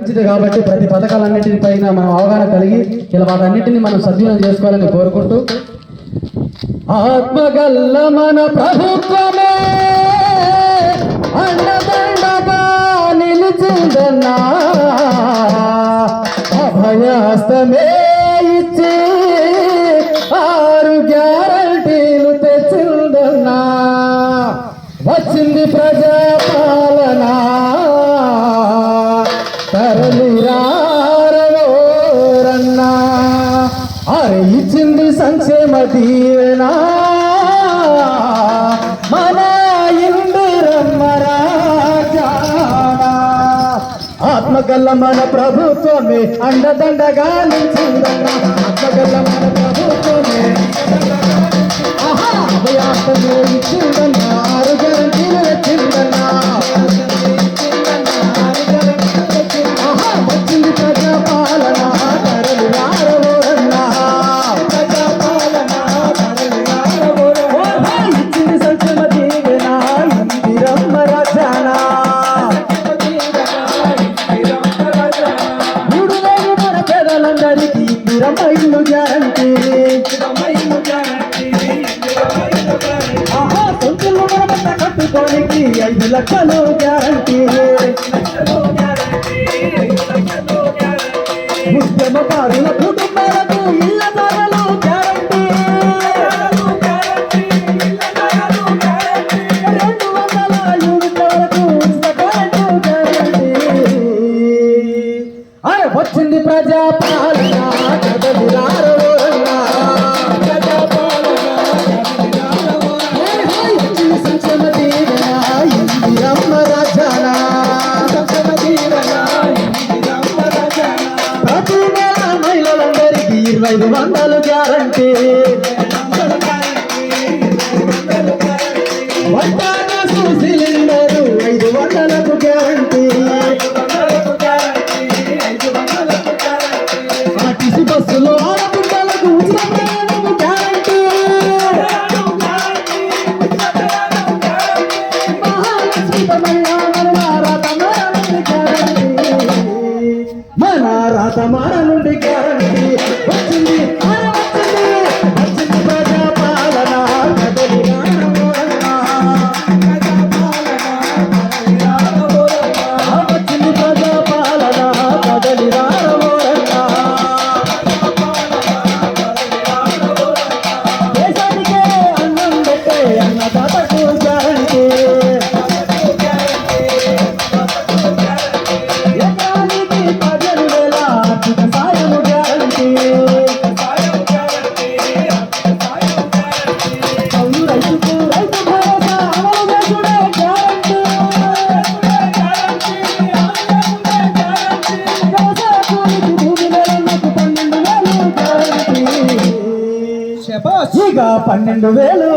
కల్పించింది కాబట్టి ప్రతి పథకాలన్నింటి పైన మనం అవగాహన కలిగి ఇలా వాటన్నిటిని మనం సద్వినియోగం చేసుకోవాలని కోరుకుంటూ ఆత్మగల్ల మన ప్రభుత్వమే అండదండగా నిలిచిందన్నా అభయాస్తమే ఇచ్చి 6 గ్యారంటీలు తెచ్చిందన్నా వచ్చింది ప్రజాపాలన తరలిరారవోరన్నా అరే ఇచ్చింది సంక్షేమ దీవెనా మన ఇందిరమ్మ రాజానా ఆత్మగల్ల మన ప్రభుత్వమే అండదండగా నిలిచిందన్నా ఆత్మగల్ల మన ప్రభుత్వమే అభయాస్తమే ఇచ్చిందన్నా 6 గ్యారంటీలు తెచ్చిందన్నా వచ్చింది ప్రజాపాలన తరలిరారవోరన్నా ఇచ్చింది సంక్షేమ దీవెనా ఇందిరమ్మ రాజానా 3,000 మన పేదలందరికీ ఇందిరమ్మ ఇల్లు గ్యారంటీ సొంతలు మనమంతా కట్టుకోనికి 5 లక్షలు గ్యారంటీ ఉద్యమకారుల కుటుంబాలకు ఇళ్ల ధరలు గ్యారంటీ 200 యూనిట్ల వరకు ఉచిత కరెంటు గ్యారంటీ అరే వచ్చింది ప్రజాపాలన కదలిరారవోరన్నా వచ్చింది సంక్షేమ దీవెనా ఇందిరమ్మ రాజానా ప్రతి నెల మహిళలందరికీ 2,500 గ్యారంటీ వంట గ్యాసు సిలిండరు 500కు గ్యారంటీ ఆర్టీసీ బస్సులో ఆడపిల్లలకు ఉచిత ప్రయాణం గ్యారంటీ మహాలక్ష్మి మన రాత మార నుండి గ్యారంటీ వచ్చింది వచ్చింది ప్రజాపాలన కదలిరారవోరన్నా వచ్చింది ప్రజాపాలన కదలిరారవోరన్నా దేశానికే అన్నం పెట్టే అన్నదాతకు గ్యారంటీ ఎకరానికి 15,000 ఆర్థిక సాయము గ్యారంటీ కౌలు రైతుకు రైతు భరోసా అమలు చేసుడే గ్యారంటీ వ్యవసాయ కూలికి భూమి నెలలకు 12,000 గ్యారంటీ ఇక 12,000